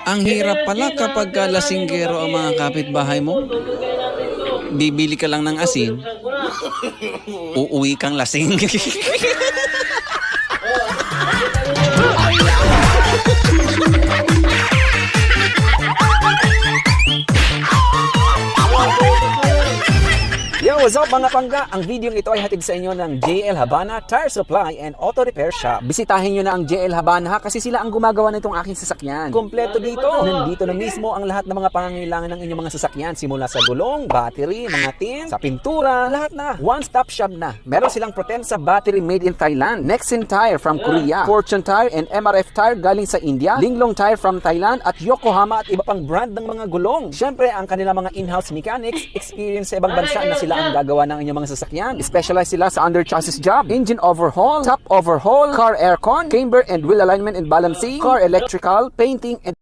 Ang hirap pala kapag lasinggero ang mga kapitbahay mo. Bibili ka lang ng asin, uuwi kang lasing. Yo, what's up mga pangga? Ang video ito ay hatid sa inyo ng JL Habana Tire Supply and Auto Repair Shop. Bisitahin nyo na ang JL Habana kasi sila ang gumagawa nitong aking sasakyan. Kompleto dito. Nandito na mismo ang lahat ng mga pangangailangan ng inyong mga sasakyan. Simula sa gulong, battery, mga tin, sa pintura, lahat na. One-stop shop na. Meron silang Potenza battery made in Thailand. Nexen Tire from Korea. Fortune Tire and MRF Tire galing sa India. Linglong Tire from Thailand at Yokohama at iba pang brand ng mga gulong. Siyempre, ang kanilang mga in-house mechanics, experience sa ibang bansa na sila ang gagawa ng inyong mga sasakyan. Specialize sila sa under chassis job, engine overhaul, top overhaul, car aircon, camber and wheel alignment and balancing, car electrical, painting and